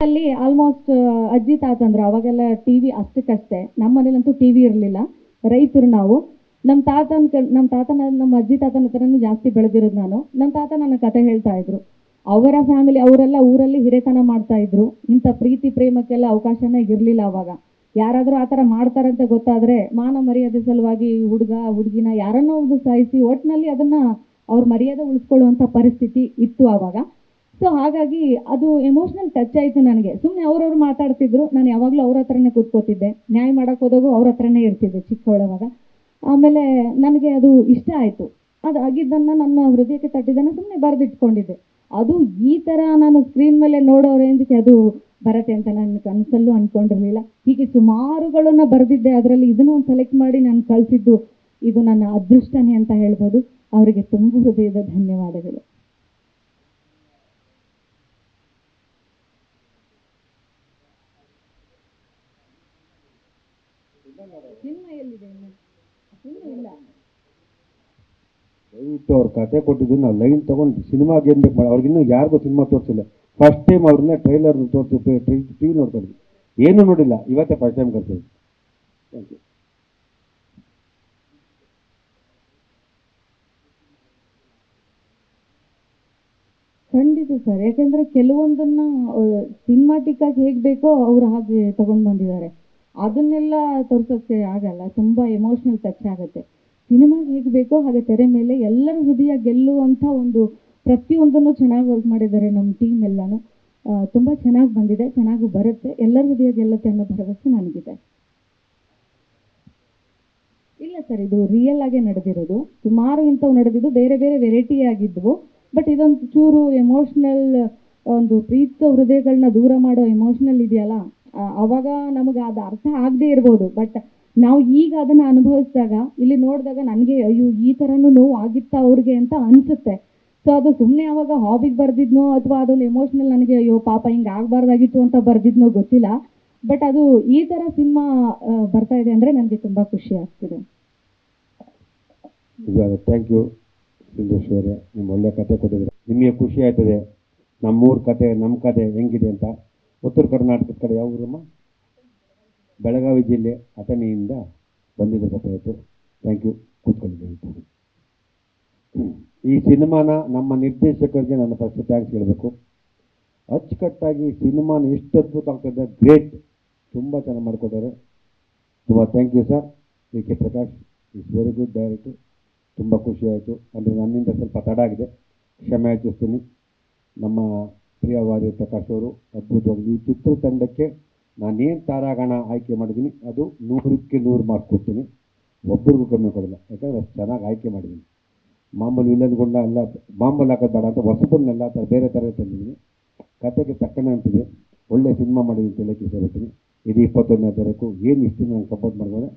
ಅಲ್ಲಿ ಆಲ್ಮೋಸ್ಟ್ ಅಜ್ಜಿ ತಾತಂದ್ರು ಅವಾಗೆಲ್ಲ ಟಿವಿ ಅಷ್ಟಕ್ಕಷ್ಟೇ. ನಮ್ಮ ಮನೇಲಂತೂ ಟಿವಿ ಇರಲಿಲ್ಲ. ರೈತರು ನಾವು. ನಮ್ಮ ಅಜ್ಜಿ ತಾತನ ಹತ್ರನೇ ಜಾಸ್ತಿ ಬೆಳೆದಿರೋದು ನಾನು. ನಮ್ಮ ತಾತ ನನ್ನ ಕತೆ ಹೇಳ್ತಾ ಇದ್ರು. ಅವರ ಫ್ಯಾಮಿಲಿ ಅವರೆಲ್ಲ ಊರಲ್ಲಿ ಹಿರೇತನ ಮಾಡ್ತಾ ಇದ್ರು. ಇಂಥ ಪ್ರೀತಿ ಪ್ರೇಮಕ್ಕೆಲ್ಲ ಅವಕಾಶನೇ ಇರಲಿಲ್ಲ ಅವಾಗ. ಯಾರಾದರೂ ಆ ಥರ ಮಾಡ್ತಾರಂತ ಗೊತ್ತಾದರೆ ಮಾನ ಮರ್ಯಾದೆ ಸಲುವಾಗಿ ಹುಡುಗ ಹುಡುಗಿನ ಯಾರನ್ನೋ ಒಂದು ಸಾಯಿಸಿ ಒಟ್ಟಿನಲ್ಲಿ ಅದನ್ನು ಅವ್ರ ಮರ್ಯಾದೆ ಉಳಿಸ್ಕೊಳ್ಳುವಂಥ ಪರಿಸ್ಥಿತಿ ಇತ್ತು ಆವಾಗ. ಸೊ ಹಾಗಾಗಿ ಅದು ಎಮೋಷ್ನಲ್ ಟಚ್ ಆಯಿತು ನನಗೆ. ಸುಮ್ಮನೆ ಅವ್ರವ್ರು ಮಾತಾಡ್ತಿದ್ರು, ನಾನು ಯಾವಾಗಲೂ ಅವ್ರ ಹತ್ರನೇ ಕೂತ್ಕೋತಿದ್ದೆ. ನ್ಯಾಯ ಮಾಡೋಕೆ ಹೋದಾಗೂ ಅವ್ರ ಹತ್ರನೇ ಇರ್ತಿದ್ದೆ ಚಿಕ್ಕವಳವಾಗ. ಆಮೇಲೆ ನನಗೆ ಅದು ಇಷ್ಟ ಆಯಿತು. ಅದು ಆಗಿದ್ದನ್ನು ನನ್ನ ಹೃದಯಕ್ಕೆ ತಟ್ಟಿದ್ದನ್ನು ಸುಮ್ಮನೆ ಬರೆದಿಟ್ಕೊಂಡಿದ್ದೆ. ಅದು ಈ ಥರ ನಾನು ಸ್ಕ್ರೀನ್ ಮೇಲೆ ನೋಡೋ ರೇಂಜ್ಗೆ ಅದು ಬರತ್ತೆ ಅಂತ ನನ್ನ ಕನಸಲ್ಲೂ ಅಂದ್ಕೊಂಡಿರಲಿಲ್ಲ. ಹೀಗೆ ಸುಮಾರುಗಳನ್ನು ಬರೆದಿದ್ದೆ. ಅದರಲ್ಲಿ ಇದನ್ನು ಒಂದು ಸೆಲೆಕ್ಟ್ ಮಾಡಿ ನಾನು ಕಳಿಸಿದ್ದು ಇದು ನನ್ನ ಅದೃಷ್ಟನೇ ಅಂತ ಹೇಳ್ಬೋದು. ಅವರಿಗೆ ತುಂಬ ಹೃದಯದ ಧನ್ಯವಾದಗಳು. ಸಿನಿಮಾ ಎಲ್ಲಿದೆ? ಇನ್ನೂ ಇಲ್ಲ. ದಯವಿಟ್ಟು ಅವ್ರ ಕತೆ ಕೊಟ್ಟಿದ್ದು ನಾವು ಲೈನ್ ತೊಗೊಂಡು ಸಿನಿಮಾಗೆ ಏನು ಬೇಕು ಮಾಡಿ. ಅವ್ರಿಗಿನ್ನೂ ಯಾರಿಗೂ ಸಿನಿಮಾ ತೋರಿಸಿಲ್ಲ. ಫಸ್ಟ್ ಟೈಮ್ ಅವ್ರನ್ನ ಟ್ರೈಲರ್ ತೋರಿಸಿ ಟಿವಿ ನೋಡ್ಕೊಂಡು ಏನೂ ನೋಡಿಲ್ಲ. ಇವತ್ತೇ ಫಸ್ಟ್ ಟೈಮ್ ಕರ್ತೀವಿ. Thank you. ಖಂಡಿತ ಸರ್. ಯಾಕೆಂದರೆ ಕೆಲವೊಂದನ್ನು ಸಿನಿಮಾಟಿಕ್ ಆಗಿ ಹೇಗೆ ಬೇಕೋ ಅವರು ಹಾಗೆ ತಗೊಂಡು ಬಂದಿದ್ದಾರೆ. ಅದನ್ನೆಲ್ಲ ತೋರ್ಸೋಕ್ಕೆ ಆಗಲ್ಲ. ತುಂಬ ಎಮೋಷ್ನಲ್ ಟಚ್ ಆಗುತ್ತೆ. ಸಿನಿಮಾಗೆ ಹೇಗೆ ಬೇಕೋ ಹಾಗೆ ತೆರೆ ಮೇಲೆ ಎಲ್ಲರ ಹೃದಯ ಗೆಲ್ಲುವಂಥ ಒಂದು ಪ್ರತಿಯೊಂದನ್ನು ಚೆನ್ನಾಗಿ ವರ್ಕ್ ಮಾಡಿದ್ದಾರೆ ನಮ್ಮ ಟೀಮ್ ಎಲ್ಲನೂ. ತುಂಬ ಚೆನ್ನಾಗಿ ಬಂದಿದೆ, ಚೆನ್ನಾಗಿ ಬರುತ್ತೆ, ಎಲ್ಲರ ಹೃದಯ ಗೆಲ್ಲುತ್ತೆ ಅನ್ನೋ ಭರವಸೆ ನನಗಿದೆ. ಇಲ್ಲ ಸರ್, ಇದು ರಿಯಲ್ ಆಗೇ ನಡೆದಿರೋದು. ಸುಮಾರು ಇಂಥವು ನಡೆದಿದ್ದು, ಬೇರೆ ಬೇರೆ ವೆರೈಟಿ ಆಗಿದ್ವು. ಬಟ್ ಇದೊಂದು ಚೂರು ಎಮೋಷ್ನಲ್, ಒಂದು ಪ್ರೀತ ಹೃದಯಗಳನ್ನ ದೂರ ಮಾಡೋ ಎಮೋಷ್ನಲ್ ಇದೆಯಲ್ಲ, ಅವಾಗ ನಮಗೆ ಅದು ಅರ್ಥ ಆಗದೆ ಇರ್ಬೋದು. ಬಟ್ ನಾವು ಈಗ ಅದನ್ನು ಅನುಭವಿಸಿದಾಗ, ಇಲ್ಲಿ ನೋಡಿದಾಗ ನನಗೆ ಅಯ್ಯೋ ಈ ಥರನೂ ನೋವು ಆಗಿತ್ತಾ ಅವ್ರಿಗೆ ಅಂತ ಅನಿಸುತ್ತೆ. ಸೊ ಅದು ಸುಮ್ಮನೆ ಅವಾಗ ಹಾಬಿಗೆ ಬರ್ದಿದ್ನೋ ಅಥವಾ ಅದೊಂದು ಎಮೋಷ್ನಲ್ ನನಗೆ ಅಯ್ಯೋ ಪಾಪ ಹಿಂಗೆ ಆಗಬಾರ್ದಾಗಿತ್ತು ಅಂತ ಬರ್ದಿದ್ನೋ ಗೊತ್ತಿಲ್ಲ. ಬಟ್ ಅದು ಈ ಥರ ಸಿನಿಮಾ ಬರ್ತಾ ಇದೆ ಅಂದರೆ ನನಗೆ ತುಂಬ ಖುಷಿ ಆಗ್ತಿದೆ. ಥ್ಯಾಂಕ್ ಯು ಸಿಂಧೇಶ್ವರೇ, ನಿಮ್ಮ ಒಳ್ಳೆ ಕತೆ ಕೊಟ್ಟಿದ್ದೀರ. ನಿಮಗೆ ಖುಷಿ ಆಯ್ತದೆ ನಮ್ಮೂರ ಕತೆ, ನಮ್ಮ ಕತೆ ಹೆಂಗಿದೆ ಅಂತ. ಉತ್ತರ ಕರ್ನಾಟಕದ ಕಡೆ ಯಾವ ಊರಮ್ಮ? ಬೆಳಗಾವಿ ಜಿಲ್ಲೆ ಅಥಣಿಯಿಂದ ಬಂದಿದ್ದ ಕತೆ ಆಯಿತು. Thank you. ಕೂತ್ಕೊಂಡಿದ್ದೇವೆ. ಈ ಸಿನಿಮಾನ ನಮ್ಮ ನಿರ್ದೇಶಕರಿಗೆ ನಾನು ಫಸ್ಟ್ ಥ್ಯಾಂಕ್ಸ್ ಹೇಳಬೇಕು. ಅಚ್ಚುಕಟ್ಟಾಗಿ ಸಿನಿಮಾನ ಎಷ್ಟು ಅದ್ಭುತ ಆಗ್ತದೆ, ಗ್ರೇಟ್. ತುಂಬ ಚೆನ್ನಾಗಿ ಮಾಡಿಕೊಟ್ಟಾರೆ. ತುಂಬ thank you sir. V K Prakash is very good director. ತುಂಬ ಖುಷಿ ಆಯಿತು. ಅಂದರೆ ನನ್ನಿಂದ ಸ್ವಲ್ಪ ತಡ ಆಗಿದೆ, ಕ್ಷಮೆ ಯಾಚಿಸ್ತೀನಿ. ನಮ್ಮ ಪ್ರಿಯವಾದ ಪ್ರಕಾಶ್ ಅವರು ಅದ್ಭುತವಾಗಿ ಈ ಚಿತ್ರತಂಡಕ್ಕೆ ನಾನೇನು ತಾರಾಗಣ ಆಯ್ಕೆ ಮಾಡಿದ್ದೀನಿ ಅದು 100ಕ್ಕೆ 100 ಮಾರ್ಕ್ಸ್ ಕೊಡ್ತೀನಿ. ಒಬ್ಬರಿಗೂ ಕಮ್ಮಿ ಕೊಡಲ್ಲ. ಯಾಕಂದರೆ ಅಷ್ಟು ಚೆನ್ನಾಗಿ ಆಯ್ಕೆ ಮಾಡಿದ್ದೀನಿ. ಮಾಮೂಲು ವಿಲನ್ಗಳನ್ನ ಎಲ್ಲ ಮಾಮೂಲು ಹಾಕೋದು ಬೇಡ ಅಂತ ಹೊಸಬರನ್ನೆಲ್ಲ ಥರ ಬೇರೆ ಥರ ತಂದಿದ್ದೀನಿ. ಕತೆಗೆ ತಕ್ಕನೆ ಅಂತಿದೆ. ಒಳ್ಳೆ ಸಿನಿಮಾ ಮಾಡಿದ್ದೀನಿ ಅಂತ ಹೇಳಕ್ಕೆ ಇಷ್ಟಪಡ್ತೀನಿ. ಇದು 21ನೇ ತಾರೀಕು. ಏನು ಇಷ್ಟು ನಂಗೆ ಸಪೋರ್ಟ್ ಮಾಡ್ಬೋದು,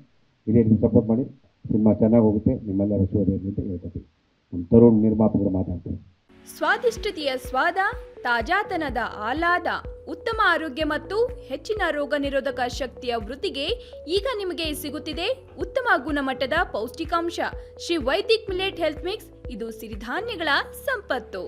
ಇದೇ ರೀತಿ ಸಪೋರ್ಟ್ ಮಾಡಿ. ಸಿನಿಮಾ ಚೆನ್ನಾಗಿ ಹೋಗುತ್ತೆ. ನಿಮ್ಮೆಲ್ಲರ ಶೋಧ ಅಂತ ಹೇಳ್ಕೊತೀವಿ. ನಮ್ಮ ತರುಣ್ ನಿರ್ಮಾಪಕರು ಮಾತಾಡ್ತಾರೆ. ಸ್ವಾದಿಷ್ಟತೆಯ ಸ್ವಾದ, ತಾಜಾತನದ ಆಹ್ಲಾದ, ಉತ್ತಮ ಆರೋಗ್ಯ ಮತ್ತು ಹೆಚ್ಚಿನ ರೋಗ ನಿರೋಧಕ ಶಕ್ತಿಯ ವೃದ್ಧಿಗೆ ಈಗ ನಿಮಗೆ ಸಿಗುತ್ತಿದೆ ಉತ್ತಮ ಗುಣಮಟ್ಟದ ಪೌಷ್ಟಿಕಾಂಶ. Shri Vaidik millet health mix. ಇದು ಸಿರಿಧಾನ್ಯಗಳ ಸಂಪತ್ತು.